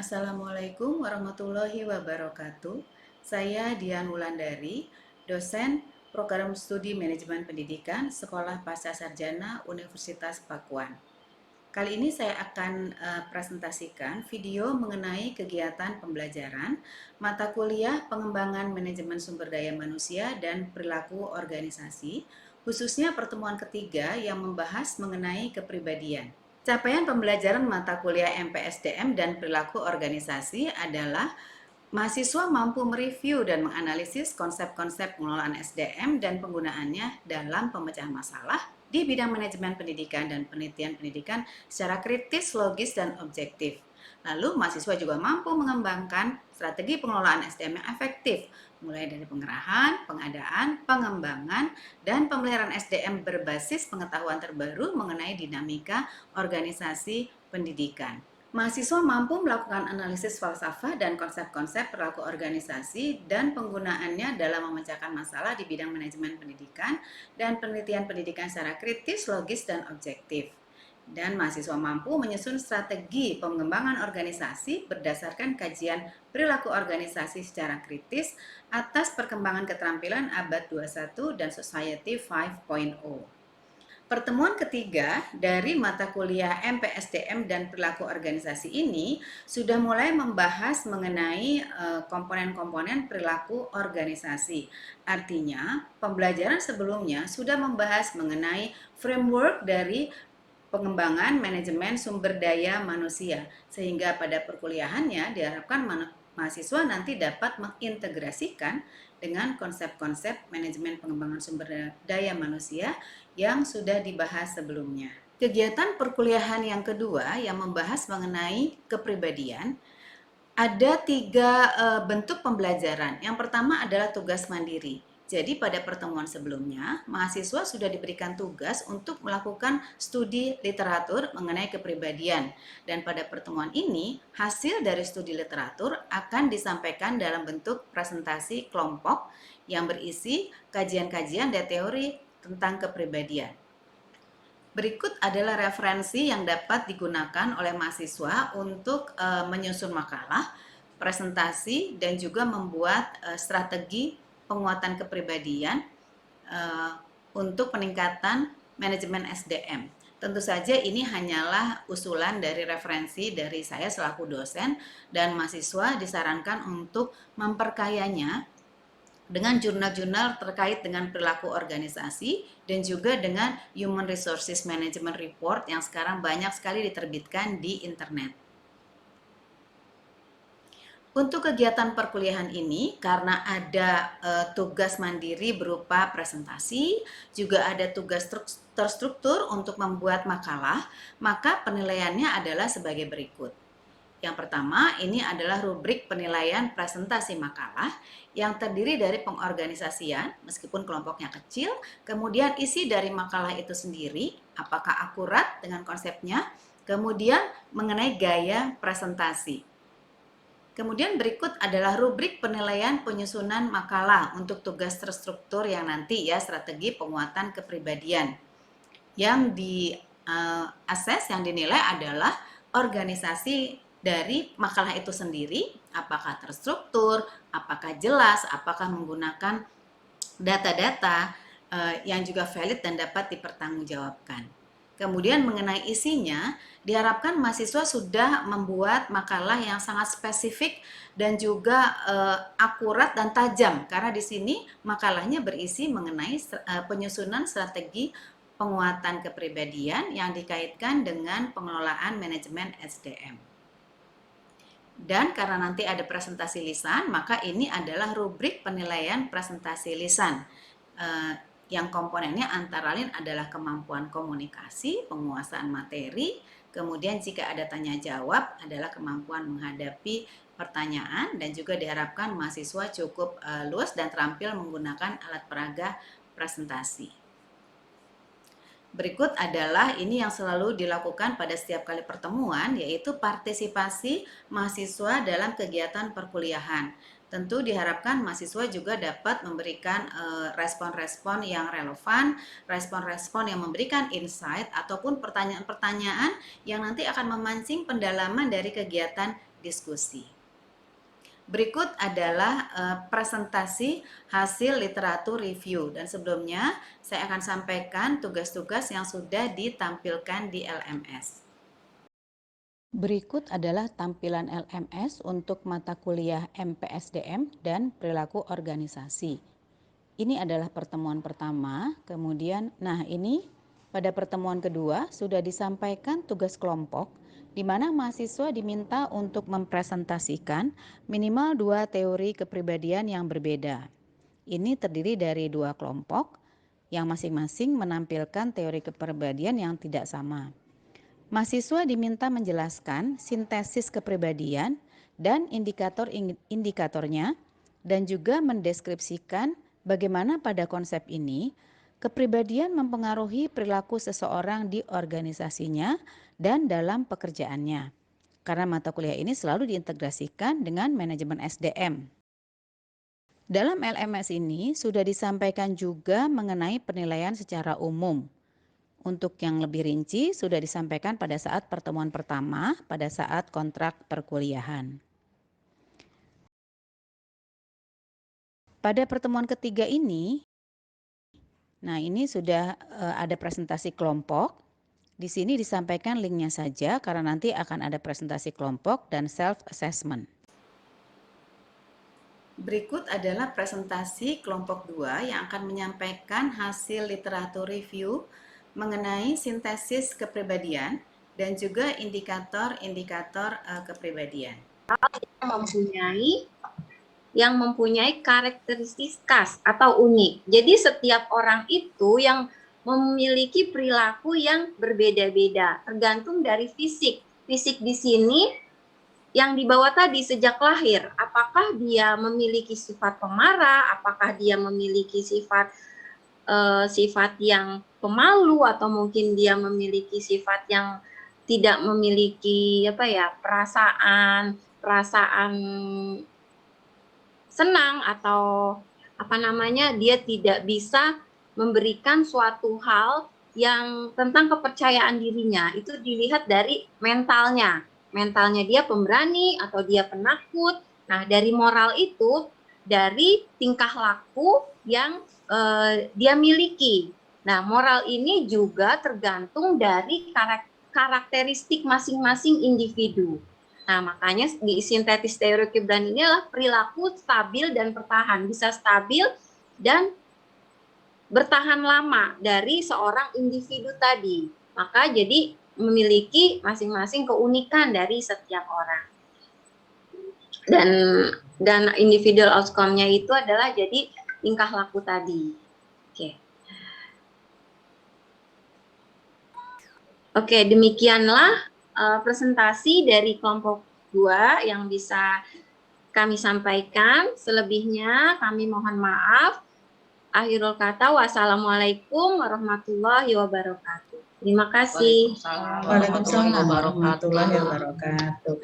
Assalamualaikum warahmatullahi wabarakatuh. Saya Dian Wulandari, dosen Program Studi Manajemen Pendidikan Sekolah Pasca Sarjana Universitas Pakuan. Kali ini saya akan presentasikan video mengenai kegiatan pembelajaran mata kuliah pengembangan manajemen sumber daya manusia dan perilaku organisasi, khususnya pertemuan ketiga yang membahas mengenai kepribadian. Capaian pembelajaran mata kuliah MPSDM dan perilaku organisasi adalah mahasiswa mampu mereview dan menganalisis konsep-konsep pengelolaan SDM dan penggunaannya dalam pemecahan masalah di bidang manajemen pendidikan dan penelitian pendidikan secara kritis, logis, dan objektif. Lalu, mahasiswa juga mampu mengembangkan strategi pengelolaan SDM yang efektif, mulai dari pengerahan, pengadaan, pengembangan, dan pemeliharaan SDM berbasis pengetahuan terbaru mengenai dinamika organisasi pendidikan. Mahasiswa mampu melakukan analisis falsafah dan konsep-konsep perilaku organisasi dan penggunaannya dalam memecahkan masalah di bidang manajemen pendidikan dan penelitian pendidikan secara kritis, logis, dan objektif. Dan mahasiswa mampu menyusun strategi pengembangan organisasi berdasarkan kajian perilaku organisasi secara kritis atas perkembangan keterampilan abad 21 dan Society 5.0. Pertemuan ketiga dari mata kuliah MPSDM dan perilaku organisasi ini sudah mulai membahas mengenai komponen-komponen perilaku organisasi. Artinya, pembelajaran sebelumnya sudah membahas mengenai framework dari pengembangan manajemen sumber daya manusia, sehingga pada perkuliahannya diharapkan mahasiswa nanti dapat mengintegrasikan dengan konsep-konsep manajemen pengembangan sumber daya manusia yang sudah dibahas sebelumnya. Kegiatan perkuliahan yang kedua yang membahas mengenai kepribadian, ada tiga bentuk pembelajaran. Yang pertama adalah tugas mandiri. Jadi pada pertemuan sebelumnya, mahasiswa sudah diberikan tugas untuk melakukan studi literatur mengenai kepribadian. Dan pada pertemuan ini, hasil dari studi literatur akan disampaikan dalam bentuk presentasi kelompok yang berisi kajian-kajian dan teori tentang kepribadian. Berikut adalah referensi yang dapat digunakan oleh mahasiswa untuk menyusun makalah, presentasi, dan juga membuat strategi penguatan kepribadian untuk peningkatan manajemen SDM. Tentu saja ini hanyalah usulan dari referensi dari saya selaku dosen, dan mahasiswa disarankan untuk memperkayanya dengan jurnal-jurnal terkait dengan perilaku organisasi dan juga dengan Human Resources Management Report yang sekarang banyak sekali diterbitkan di internet. Untuk kegiatan perkuliahan ini, karena ada tugas mandiri berupa presentasi, juga ada tugas terstruktur untuk membuat makalah, maka penilaiannya adalah sebagai berikut. Yang pertama, ini adalah rubrik penilaian presentasi makalah yang terdiri dari pengorganisasian, meskipun kelompoknya kecil, kemudian isi dari makalah itu sendiri, apakah akurat dengan konsepnya, kemudian mengenai gaya presentasi. Kemudian berikut adalah rubrik penilaian penyusunan makalah untuk tugas terstruktur yang nanti ya, strategi penguatan kepribadian. Yang di-assess, yang dinilai adalah organisasi dari makalah itu sendiri, apakah terstruktur, apakah jelas, apakah menggunakan data-data yang juga valid dan dapat dipertanggungjawabkan. Kemudian mengenai isinya, diharapkan mahasiswa sudah membuat makalah yang sangat spesifik dan juga akurat dan tajam, karena di sini makalahnya berisi mengenai penyusunan strategi penguatan kepribadian yang dikaitkan dengan pengelolaan manajemen SDM. Dan karena nanti ada presentasi lisan, maka ini adalah rubrik penilaian presentasi lisan. Yang komponennya antara lain adalah kemampuan komunikasi, penguasaan materi, kemudian jika ada tanya jawab adalah kemampuan menghadapi pertanyaan, dan juga diharapkan mahasiswa cukup luas dan terampil menggunakan alat peraga presentasi. Berikut adalah ini yang selalu dilakukan pada setiap kali pertemuan, yaitu partisipasi mahasiswa dalam kegiatan perkuliahan. Tentu diharapkan mahasiswa juga dapat memberikan respon-respon yang relevan, respon-respon yang memberikan insight, ataupun pertanyaan-pertanyaan yang nanti akan memancing pendalaman dari kegiatan diskusi. Berikut adalah presentasi hasil literatur review, dan sebelumnya saya akan sampaikan tugas-tugas yang sudah ditampilkan di LMS. Berikut adalah tampilan LMS untuk mata kuliah MPSDM dan perilaku organisasi. Ini adalah pertemuan pertama, kemudian ini pada pertemuan kedua sudah disampaikan tugas kelompok di mana mahasiswa diminta untuk mempresentasikan minimal 2 teori kepribadian yang berbeda. Ini terdiri dari 2 kelompok yang masing-masing menampilkan teori kepribadian yang tidak sama. Mahasiswa diminta menjelaskan sintesis kepribadian dan indikator-indikatornya, dan juga mendeskripsikan bagaimana pada konsep ini kepribadian mempengaruhi perilaku seseorang di organisasinya dan dalam pekerjaannya. Karena mata kuliah ini selalu diintegrasikan dengan manajemen SDM. Dalam LMS ini sudah disampaikan juga mengenai penilaian secara umum. Untuk yang lebih rinci sudah disampaikan pada saat pertemuan pertama pada saat kontrak perkuliahan. Pada pertemuan ketiga ini, ini sudah ada presentasi kelompok. Di sini disampaikan linknya saja karena nanti akan ada presentasi kelompok dan self-assessment. Berikut adalah presentasi kelompok 2 yang akan menyampaikan hasil literatur review mengenai sintesis kepribadian dan juga indikator-indikator kepribadian. Yang mempunyai karakteristik khas atau unik. Jadi setiap orang itu yang memiliki perilaku yang berbeda-beda, tergantung dari fisik. Fisik di sini yang dibawa tadi sejak lahir, apakah dia memiliki sifat pemarah, apakah dia memiliki sifat yang pemalu, atau mungkin dia memiliki sifat yang tidak memiliki perasaan senang, atau dia tidak bisa memberikan suatu hal yang tentang kepercayaan dirinya. Itu dilihat dari mentalnya dia pemberani atau dia penakut. Nah, dari moral itu dari tingkah laku yang dia miliki. Nah, moral ini juga tergantung dari karakteristik masing-masing individu. Nah, makanya di sintetis teori kepribadian ini adalah perilaku stabil dan bertahan. Bisa stabil dan bertahan lama dari seorang individu tadi. Maka jadi memiliki masing-masing keunikan dari setiap orang. Dan individual outcome-nya itu adalah jadi tingkah laku tadi. Oke, demikianlah presentasi dari kelompok 2 yang bisa kami sampaikan. Selebihnya kami mohon maaf. Akhirul kata, wassalamualaikum warahmatullahi wabarakatuh. Terima kasih. Waalaikumsalam warahmatullahi wabarakatuh.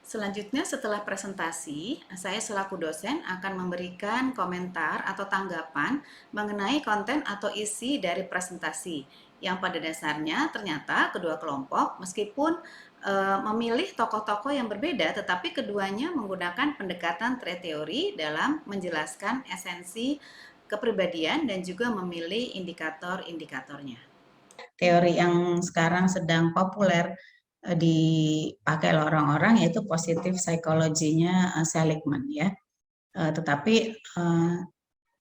Selanjutnya setelah presentasi, saya selaku dosen akan memberikan komentar atau tanggapan mengenai konten atau isi dari presentasi, yang pada dasarnya ternyata kedua kelompok meskipun memilih tokoh-tokoh yang berbeda, tetapi keduanya menggunakan pendekatan teori dalam menjelaskan esensi kepribadian dan juga memilih indikator-indikatornya. Teori yang sekarang sedang populer dipakai oleh orang-orang yaitu positif psikologinya Seligman ya. Tetapi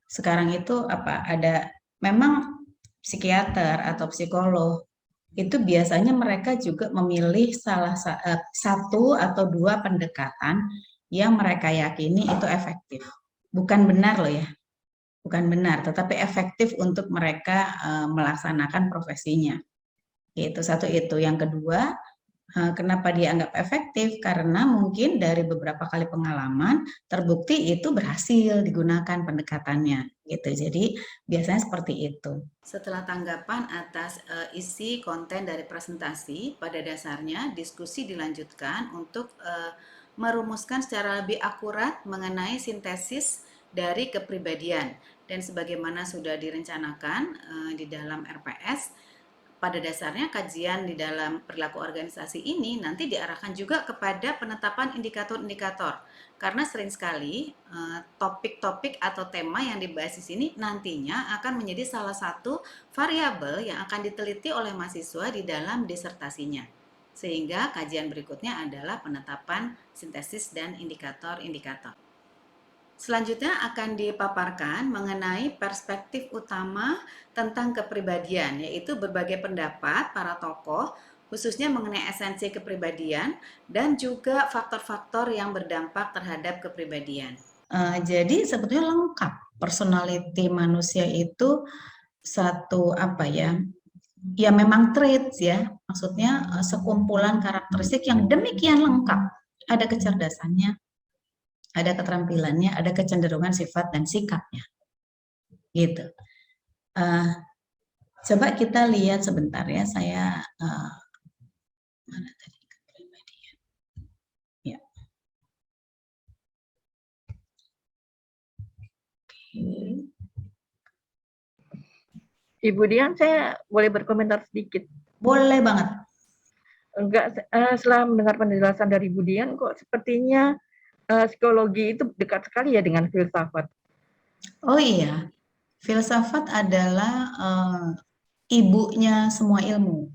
sekarang itu ada memang psikiater atau psikolog itu biasanya mereka juga memilih satu atau dua pendekatan yang mereka yakini itu efektif. Bukan benar loh ya. Bukan benar, tetapi efektif untuk mereka melaksanakan profesinya. Itu satu itu. Yang kedua, kenapa dianggap efektif? Karena mungkin dari beberapa kali pengalaman terbukti itu berhasil digunakan pendekatannya, gitu. Jadi biasanya seperti itu. Setelah tanggapan atas isi konten dari presentasi, pada dasarnya diskusi dilanjutkan untuk merumuskan secara lebih akurat mengenai sintesis dari kepribadian, dan sebagaimana sudah direncanakan di dalam RPS. pada dasarnya kajian di dalam perilaku organisasi ini nanti diarahkan juga kepada penetapan indikator-indikator. Karena sering sekali topik-topik atau tema yang dibahas di sini nantinya akan menjadi salah satu variabel yang akan diteliti oleh mahasiswa di dalam disertasinya. Sehingga kajian berikutnya adalah penetapan sintesis dan indikator-indikator. Selanjutnya akan dipaparkan mengenai perspektif utama tentang kepribadian, yaitu berbagai pendapat para tokoh, khususnya mengenai esensi kepribadian dan juga faktor-faktor yang berdampak terhadap kepribadian. Jadi sebetulnya lengkap personality manusia itu satu apa ya? Ya memang traits ya, maksudnya sekumpulan karakteristik yang demikian lengkap. Ada kecerdasannya, ada keterampilannya, ada kecenderungan sifat dan sikapnya, gitu. Coba kita lihat sebentar ya, saya mana tadi kepribadian? Ya. Ibu Dian, saya boleh berkomentar sedikit? Boleh banget. Enggak, setelah mendengar penjelasan dari Ibu Dian, kok sepertinya psikologi itu dekat sekali ya dengan filsafat. Oh iya, filsafat adalah ibunya semua ilmu.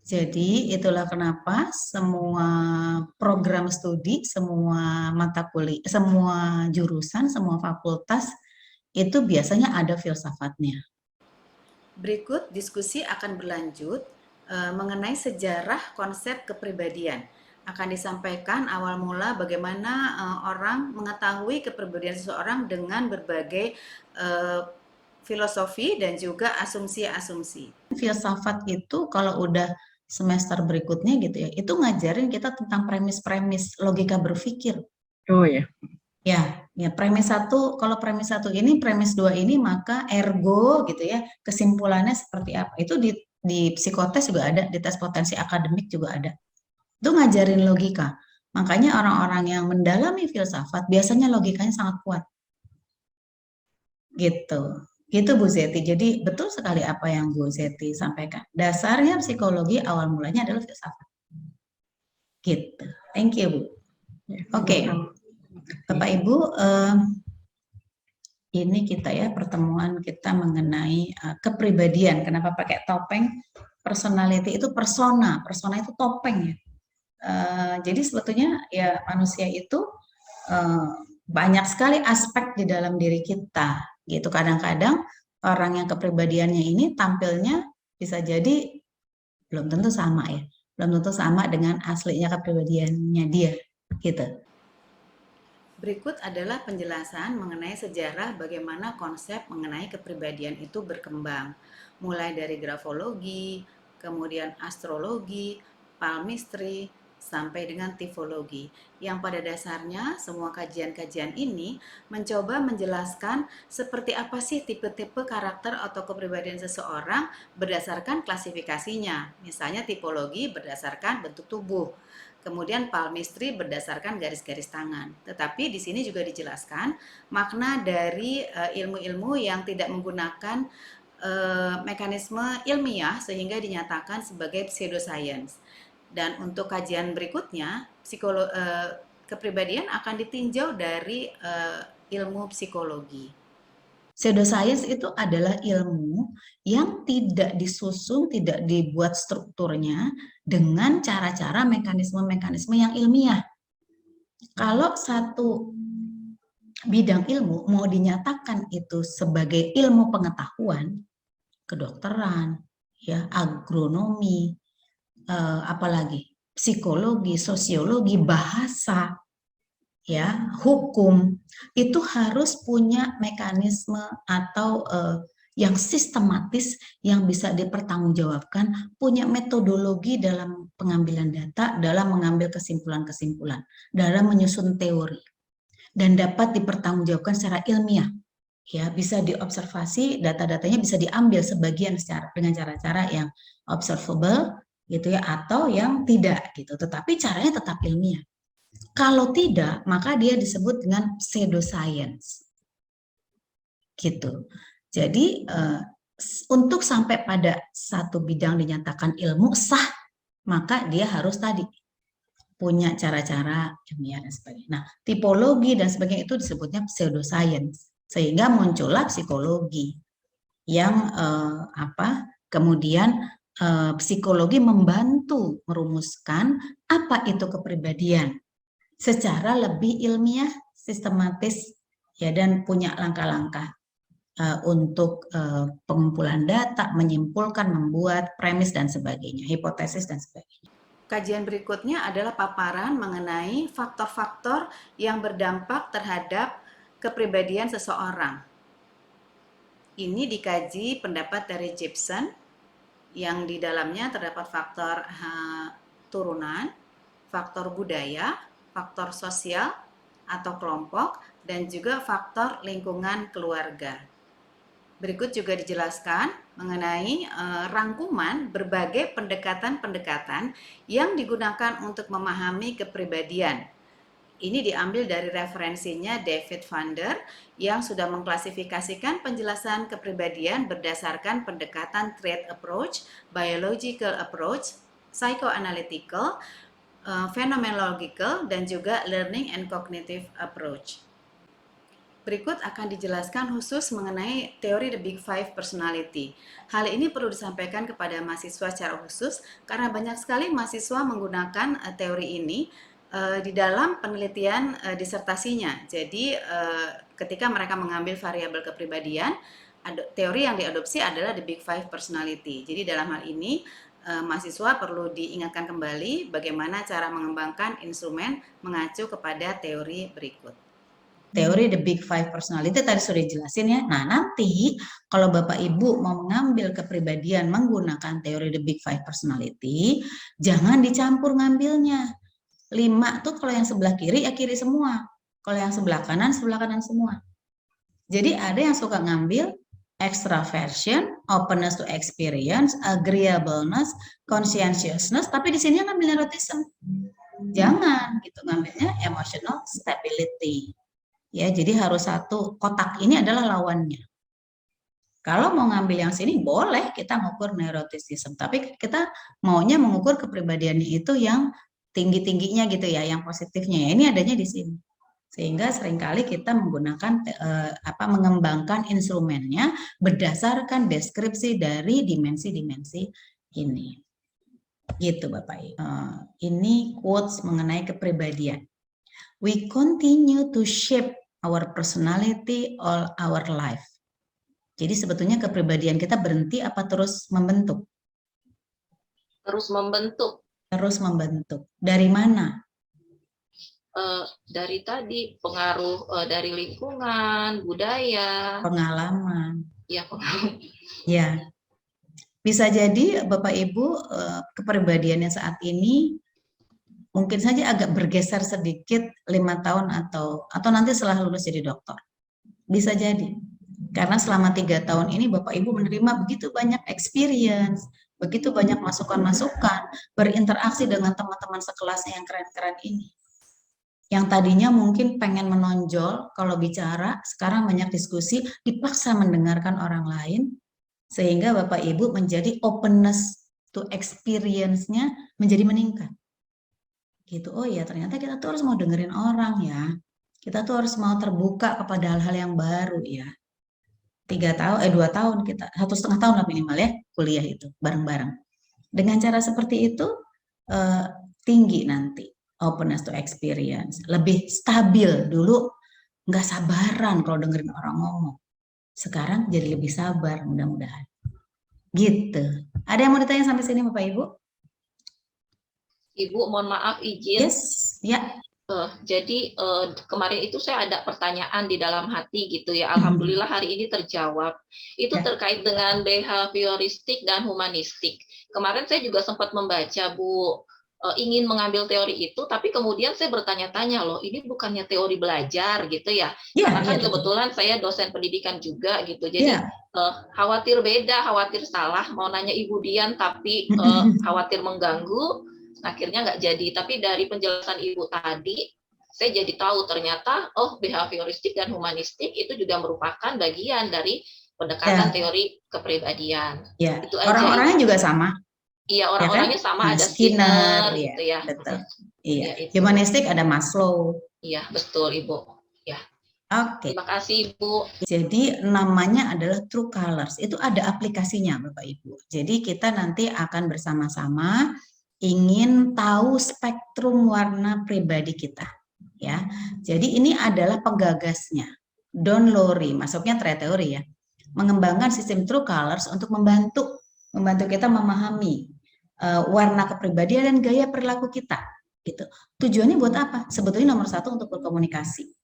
Jadi itulah kenapa semua program studi, semua mata kuliah, semua jurusan, semua fakultas itu biasanya ada filsafatnya. Berikut diskusi akan berlanjut mengenai sejarah konsep kepribadian. Akan disampaikan awal mula bagaimana orang mengetahui kepribadian seseorang dengan berbagai filosofi dan juga asumsi-asumsi. Filsafat itu kalau udah semester berikutnya gitu ya, itu ngajarin kita tentang premis-premis logika berpikir. Oh ya. Ya, premis satu, kalau premis satu ini, premis dua ini, maka ergo gitu ya, kesimpulannya seperti apa. Itu di psikotes juga ada, di tes potensi akademik juga ada. Itu ngajarin logika. Makanya orang-orang yang mendalami filsafat biasanya logikanya sangat kuat. Gitu. Gitu Bu Zeti. Jadi betul sekali apa yang Bu Zeti sampaikan. Dasarnya psikologi awal mulanya adalah filsafat. Gitu. Thank you Bu. Oke. Bapak Ibu, ini kita ya pertemuan kita mengenai kepribadian. Kenapa pakai topeng? Personality itu persona itu topeng ya. Jadi sebetulnya ya manusia itu banyak sekali aspek di dalam diri kita gitu. Kadang-kadang orang yang kepribadiannya ini tampilnya bisa jadi belum tentu sama ya, belum tentu sama dengan aslinya kepribadiannya dia gitu. Berikut adalah penjelasan mengenai sejarah bagaimana konsep mengenai kepribadian itu berkembang, mulai dari grafologi, kemudian astrologi, palmistry, sampai dengan tifologi, yang pada dasarnya semua kajian-kajian ini mencoba menjelaskan seperti apa sih tipe-tipe karakter atau kepribadian seseorang berdasarkan klasifikasinya. Misalnya tipologi berdasarkan bentuk tubuh, kemudian palmistry berdasarkan garis-garis tangan. Tetapi di sini juga dijelaskan makna dari ilmu-ilmu yang tidak menggunakan mekanisme ilmiah sehingga dinyatakan sebagai pseudoscience. Dan untuk kajian berikutnya, kepribadian akan ditinjau dari ilmu psikologi. Pseudoscience itu adalah ilmu yang tidak disusun, tidak dibuat strukturnya dengan cara-cara mekanisme-mekanisme yang ilmiah. Kalau satu bidang ilmu mau dinyatakan itu sebagai ilmu pengetahuan, kedokteran, ya, agronomi, apalagi psikologi, sosiologi, bahasa, ya, hukum, itu harus punya mekanisme atau yang sistematis yang bisa dipertanggungjawabkan, punya metodologi dalam pengambilan data, dalam mengambil kesimpulan-kesimpulan, dalam menyusun teori, dan dapat dipertanggungjawabkan secara ilmiah. Ya, bisa diobservasi, data-datanya bisa diambil sebagian dengan cara-cara yang observable gitu ya, atau yang tidak gitu, tetapi caranya tetap ilmiah. Kalau tidak, maka dia disebut dengan pseudoscience. Gitu. Jadi untuk sampai pada satu bidang dinyatakan ilmu sah, maka dia harus tadi punya cara-cara ilmiah dan sebagainya. Nah, tipologi dan sebagainya itu disebutnya pseudoscience, sehingga muncullah psikologi yang kemudian psikologi membantu merumuskan apa itu kepribadian secara lebih ilmiah, sistematis, ya, dan punya langkah-langkah untuk pengumpulan data, menyimpulkan, membuat premis dan sebagainya, hipotesis dan sebagainya. Kajian berikutnya adalah paparan mengenai faktor-faktor yang berdampak terhadap kepribadian seseorang. Ini dikaji pendapat dari Gibson, yang di dalamnya terdapat faktor turunan, faktor budaya, faktor sosial atau kelompok, dan juga faktor lingkungan keluarga. Berikut juga dijelaskan mengenai rangkuman berbagai pendekatan-pendekatan yang digunakan untuk memahami kepribadian. Ini diambil dari referensinya David Vander yang sudah mengklasifikasikan penjelasan kepribadian berdasarkan pendekatan trait approach, biological approach, psychoanalytical, phenomenological, dan juga learning and cognitive approach. Berikut akan dijelaskan khusus mengenai teori The Big Five Personality. Hal ini perlu disampaikan kepada mahasiswa secara khusus karena banyak sekali mahasiswa menggunakan teori ini di dalam penelitian disertasinya. Jadi ketika mereka mengambil variabel kepribadian, teori yang diadopsi adalah The Big Five Personality. Jadi dalam hal ini mahasiswa perlu diingatkan kembali bagaimana cara mengembangkan instrumen mengacu kepada teori berikut. Teori The Big Five Personality tadi sudah dijelasin ya. Nah, nanti kalau Bapak Ibu mau mengambil kepribadian menggunakan teori The Big Five Personality, jangan dicampur ngambilnya. 5 tuh kalau yang sebelah kiri ya kiri semua. Kalau yang sebelah kanan semua. Jadi ada yang suka ngambil extraversion, openness to experience, agreeableness, conscientiousness, tapi di sini ngambil neuroticism. Jangan gitu, ngambilnya emotional stability. Ya, jadi harus satu kotak ini adalah lawannya. Kalau mau ngambil yang sini boleh kita mengukur neuroticism, tapi kita maunya mengukur kepribadiannya itu yang tinggi-tingginya gitu ya, yang positifnya ya. Ini adanya di sini. Sehingga seringkali kita menggunakan mengembangkan instrumennya berdasarkan deskripsi dari dimensi-dimensi ini. Gitu Bapak. Ini quotes mengenai kepribadian. We continue to shape our personality all our life. Jadi sebetulnya kepribadian kita berhenti apa terus membentuk? Terus membentuk. Terus membentuk. Dari mana? Dari tadi pengaruh dari lingkungan, budaya, pengalaman. Ya, pengalaman. Ya. Bisa jadi Bapak Ibu kepribadiannya saat ini mungkin saja agak bergeser sedikit 5 tahun atau nanti setelah lulus jadi dokter. Bisa jadi. Karena selama 3 tahun ini Bapak Ibu menerima begitu banyak experience, begitu banyak masukan-masukan, berinteraksi dengan teman-teman sekelasnya yang keren-keren ini. Yang tadinya mungkin pengen menonjol kalau bicara, sekarang banyak diskusi, dipaksa mendengarkan orang lain, sehingga Bapak Ibu menjadi openness to experience-nya menjadi meningkat. Gitu, oh ya ternyata kita tuh harus mau dengerin orang ya. Kita tuh harus mau terbuka kepada hal-hal yang baru ya. 2 tahun kita, 1,5 tahun lah minimal ya kuliah itu bareng-bareng. Dengan cara seperti itu tinggi nanti openness to experience, lebih stabil. Dulu nggak sabaran kalau dengerin orang ngomong. Sekarang jadi lebih sabar mudah-mudahan. Gitu. Ada yang mau ditanya sampai sini Bapak Ibu? Ibu, mohon maaf izin. Yes, ya. Jadi kemarin itu saya ada pertanyaan di dalam hati gitu ya. Alhamdulillah hari ini terjawab. Itu terkait dengan behavioristik dan humanistik. Kemarin saya juga sempat membaca Bu, ingin mengambil teori itu, tapi kemudian saya bertanya-tanya loh, ini bukannya teori belajar gitu ya? Karena kan kebetulan saya dosen pendidikan juga gitu. Jadi khawatir beda, khawatir salah. Mau nanya Ibu Dian tapi khawatir mengganggu. Akhirnya nggak jadi, tapi dari penjelasan Ibu tadi, saya jadi tahu ternyata, behavioristik dan humanistik itu juga merupakan bagian dari pendekatan Ya. teori kepribadian. Ya, Itu aja, orang-orangnya Ibu. juga sama. Iya, Ya kan? orang-orangnya sama, Nah, ada Skinner, Skinner ya, gitu ya. betul. Iya. Ya, itu. Humanistik ada Maslow. Iya, betul, Ibu. Ya. Oke. Terima kasih, Ibu. Jadi namanya adalah True Colors. Itu ada aplikasinya, Bapak Ibu. Jadi kita nanti akan bersama-sama ingin tahu spektrum warna pribadi kita, ya. Jadi ini adalah penggagasnya Don Lowry, masuknya teori ya. Mengembangkan sistem True Colors untuk membantu kita memahami warna kepribadian dan gaya perilaku kita, gitu. Tujuannya buat apa? Sebetulnya nomor satu untuk berkomunikasi.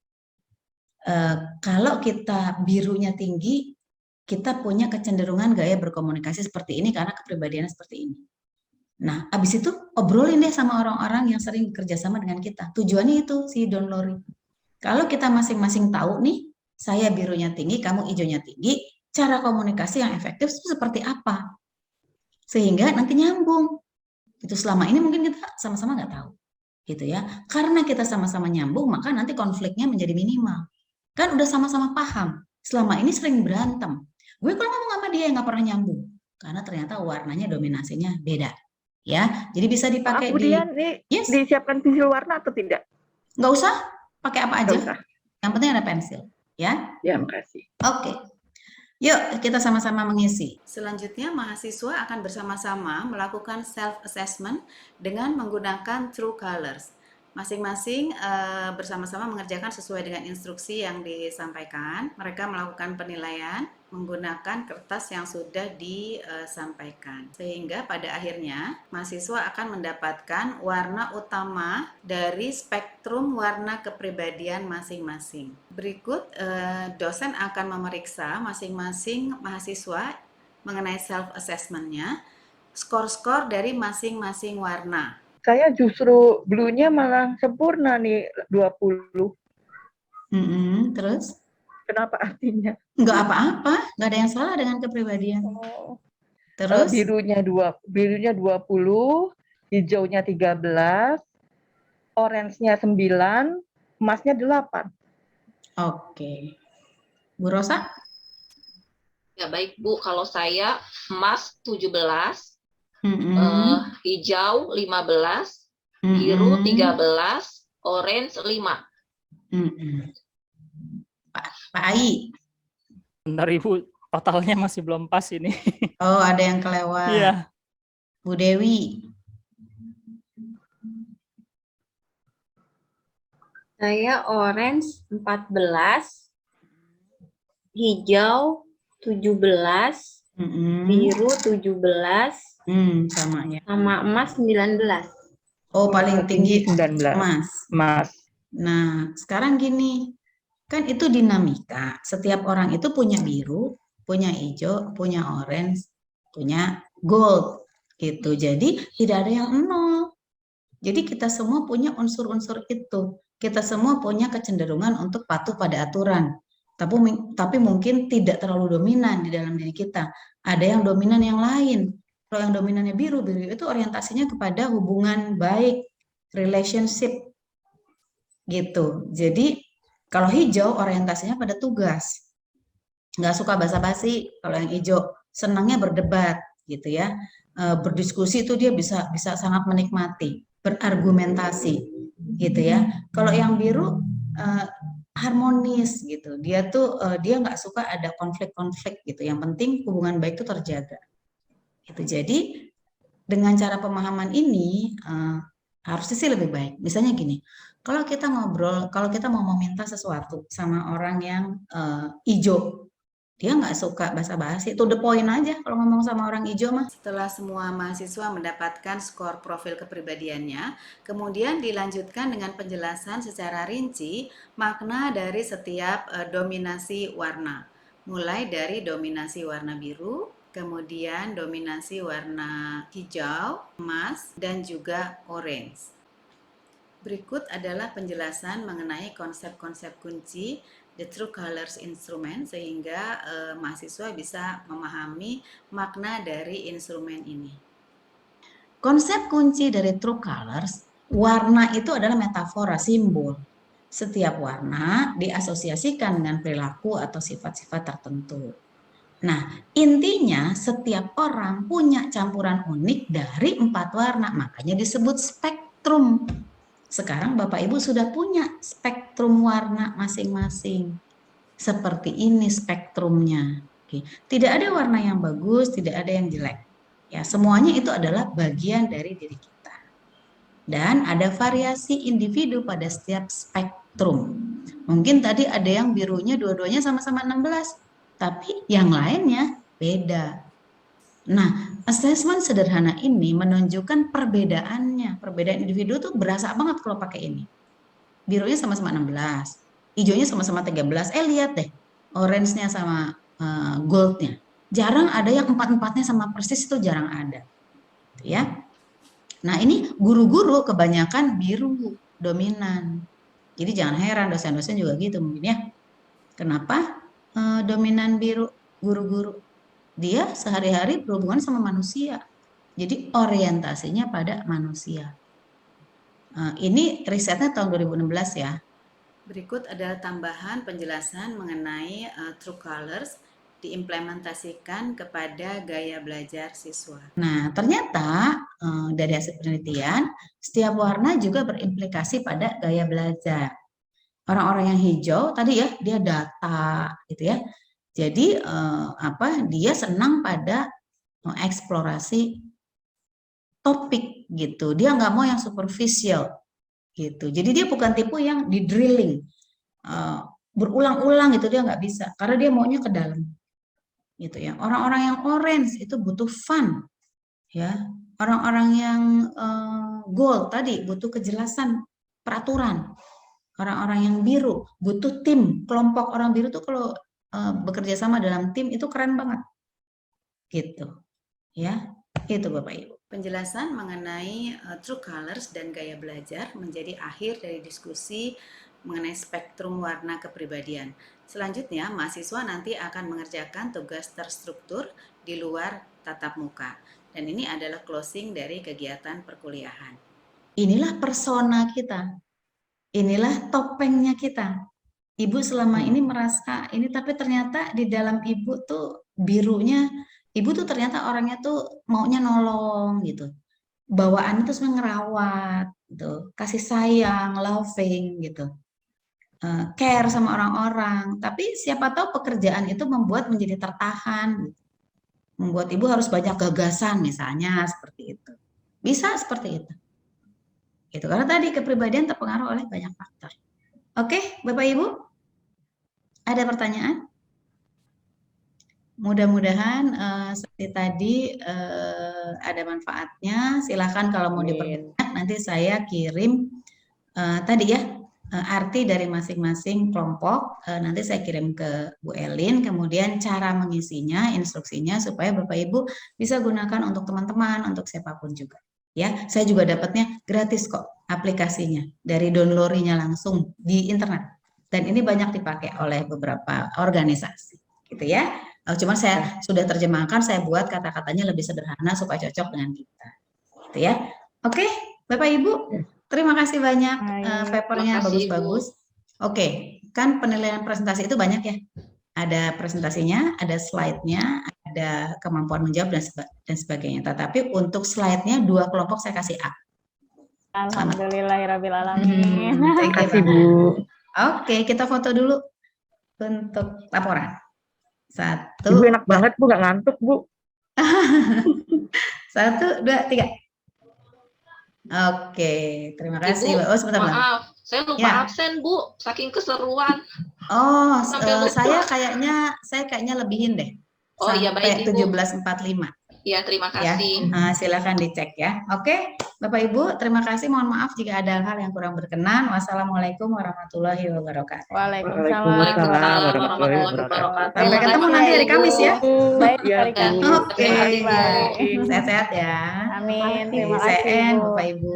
Kalau kita birunya tinggi, kita punya kecenderungan gaya berkomunikasi seperti ini karena kepribadiannya seperti ini. Nah, abis itu obrolin deh sama orang-orang yang sering bekerja sama dengan kita. Tujuannya itu si Don Lowry. Kalau kita masing-masing tahu nih, saya birunya tinggi, kamu hijaunya tinggi, cara komunikasi yang efektif itu seperti apa? Sehingga nanti nyambung. Itu selama ini mungkin kita sama-sama nggak tahu, gitu ya. Karena kita sama-sama nyambung, maka nanti konfliknya menjadi minimal. Kan udah sama-sama paham. Selama ini sering berantem. Gue kalau ngomong sama dia nggak pernah nyambung. Karena ternyata warnanya dominasinya beda. Ya, jadi bisa dipakai Kemudian nih yes, disiapkan pensil warna atau tidak? nggak usah, pakai apa aja. Nggak usah. Yang penting ada pensil. Ya, Ya, makasih. oke. Yuk, kita sama-sama mengisi. Selanjutnya, mahasiswa akan bersama-sama melakukan self-assessment dengan menggunakan True Colors. Masing-masing bersama-sama mengerjakan sesuai dengan instruksi yang disampaikan. Mereka melakukan penilaian menggunakan kertas yang sudah disampaikan. Sehingga pada akhirnya mahasiswa akan mendapatkan warna utama dari spektrum warna kepribadian masing-masing. Berikut dosen akan memeriksa masing-masing mahasiswa mengenai self-assessment-nya, skor-skor dari masing-masing warna. Saya justru blue-nya malah sempurna nih 20. Terus? Kenapa artinya? Nggak apa-apa, nggak ada yang salah dengan kepribadian. Oh. Terus? Birunya 20, hijaunya 13, orange-nya 9, emasnya 8. Oke. Bu Rosa? Ya, baik, Bu. Kalau saya emas 17, hijau 15, biru 13, orange 5. Pak Ai. Bentar Ibu, totalnya masih belum pas ini. Oh, ada yang kelewat. Iya. Bu Dewi. Saya orange 14, hijau 17, biru 17, sama ya. sama emas 19. Oh, paling tinggi 19. Emas. Nah, sekarang gini, kan itu dinamika. Setiap orang itu punya biru, punya hijau, punya orange, punya gold, gitu. Jadi tidak ada yang nol. Jadi kita semua punya unsur-unsur itu. Kita semua punya kecenderungan untuk patuh pada aturan. Tapi mungkin tidak terlalu dominan di dalam diri kita. Ada yang dominan yang lain. Kalau yang dominannya biru itu orientasinya kepada hubungan baik, relationship, gitu. Jadi kalau hijau orientasinya pada tugas, nggak suka basa-basi. Kalau yang hijau senangnya berdebat, gitu ya. Berdiskusi itu dia bisa sangat menikmati, berargumentasi, gitu ya. Kalau yang biru harmonis, gitu. Dia nggak suka ada konflik-konflik, gitu. Yang penting hubungan baik itu terjaga. Gitu. Jadi dengan cara pemahaman ini harusnya sih lebih baik. Misalnya gini, kalau kita ngobrol, kalau kita mau meminta sesuatu sama orang yang hijau, dia nggak suka basa-basi, to the point aja kalau ngomong sama orang hijau mah. Setelah semua mahasiswa mendapatkan skor profil kepribadiannya, kemudian dilanjutkan dengan penjelasan secara rinci makna dari setiap dominasi warna. Mulai dari dominasi warna biru, kemudian dominasi warna hijau, emas, dan juga orange. Berikut adalah penjelasan mengenai konsep-konsep kunci The True Colors Instrument sehingga mahasiswa bisa memahami makna dari instrumen ini. Konsep kunci dari True Colors, warna itu adalah metafora, simbol. Setiap warna diasosiasikan dengan perilaku atau sifat-sifat tertentu. Nah, intinya setiap orang punya campuran unik dari 4 warna, makanya disebut spektrum. Sekarang Bapak Ibu sudah punya spektrum warna masing-masing. Seperti ini spektrumnya. Oke. Tidak ada warna yang bagus, tidak ada yang jelek. Ya, semuanya itu adalah bagian dari diri kita. Dan ada variasi individu pada setiap spektrum. Mungkin tadi ada yang birunya dua-duanya sama-sama 16, tapi yang lainnya beda. Nah, asesmen sederhana ini menunjukkan perbedaannya. Perbedaan individu tuh berasa banget kalau pakai ini. Birunya sama-sama 16, hijaunya sama-sama 13. Lihat deh, orange-nya sama gold-nya. Jarang ada yang empat-empatnya sama persis, itu jarang ada. Ya. Nah, ini guru-guru kebanyakan biru dominan. Jadi jangan heran dosen-dosen juga gitu mungkin ya. Kenapa dominan biru guru-guru? Dia sehari-hari berhubungan sama manusia. Jadi orientasinya pada manusia. Ini risetnya tahun 2016 ya. Berikut adalah tambahan penjelasan mengenai True Colors diimplementasikan kepada gaya belajar siswa. Nah, ternyata dari hasil penelitian, setiap warna juga berimplikasi pada gaya belajar. Orang-orang yang hijau tadi ya, dia data gitu ya. Jadi dia senang pada eksplorasi topik gitu. Dia nggak mau yang superficial gitu. Jadi dia bukan tipe yang di drilling berulang-ulang gitu, dia nggak bisa karena dia maunya ke dalam gitu ya. Orang-orang yang orange itu butuh fun ya. Orang-orang yang gold tadi butuh kejelasan peraturan. Orang-orang yang biru butuh tim. Kelompok orang biru tuh kalau bekerja sama dalam tim itu keren banget gitu ya. Itu Bapak Ibu. Penjelasan mengenai True Colors dan gaya belajar menjadi akhir dari diskusi mengenai spektrum warna kepribadian. Selanjutnya, mahasiswa nanti akan mengerjakan tugas terstruktur di luar tatap muka. Dan ini adalah closing dari kegiatan perkuliahan. Inilah persona kita. Inilah topengnya kita. Ibu selama ini merasa ini, tapi ternyata di dalam ibu tuh birunya, ibu tuh ternyata orangnya tuh maunya nolong gitu. Bawaannya tuh sebenarnya ngerawat gitu, kasih sayang, loving gitu. Care sama orang-orang, tapi siapa tahu pekerjaan itu membuat menjadi tertahan, gitu. Membuat ibu harus banyak gagasan misalnya seperti itu. Bisa seperti itu. Gitu, karena tadi kepribadian terpengaruh oleh banyak faktor. Oke, Bapak Ibu, ada pertanyaan? Mudah-mudahan seperti tadi ada manfaatnya. Silakan kalau mau diperbanyak, nanti saya kirim tadi ya arti dari masing-masing kelompok. Nanti saya kirim ke Bu Elin, kemudian cara mengisinya, instruksinya supaya Bapak Ibu bisa gunakan untuk teman-teman, untuk siapapun juga. Ya, saya juga dapatnya gratis kok aplikasinya dari downloadnya langsung di internet. Dan ini banyak dipakai oleh beberapa organisasi, gitu ya. Cuma saya sudah terjemahkan, saya buat kata-katanya lebih sederhana supaya cocok dengan kita, gitu ya. Oke, Bapak Ibu, terima kasih banyak. Papernya bagus-bagus. Oke, kan penilaian presentasi itu banyak ya. Ada presentasinya, ada slide-nya, ada kemampuan menjawab dan sebagainya. Tetapi untuk slide-nya 2 kelompok saya kasih A. Alhamdulillahirrabbilalamin. Terima kasih Bu. Oke, kita foto dulu untuk laporan. 1. Ibu enak banget Bu, nggak ngantuk Bu. 1, 2, 3. Oke, terima kasih. Ibu, sebentar. Maaf, saya lupa Ya. absen Bu, saking keseruan. Saya kayaknya lebihin deh. Oh iya, baik Ibu. 17.45. Ya, terima Ya, kasih. silakan dicek ya. Oke, Bapak Ibu, terima kasih. Mohon maaf jika ada hal yang kurang berkenan. Wassalamualaikum warahmatullahi wabarakatuh. Waalaikumsalam warahmatullahi wabarakatuh. Sampai ketemu nanti hari Kamis ya. Baik, hari Kamis. Oke, Baik. sehat-sehat ya. Amin. Terima Saya kasih En, Bu. Bapak Ibu.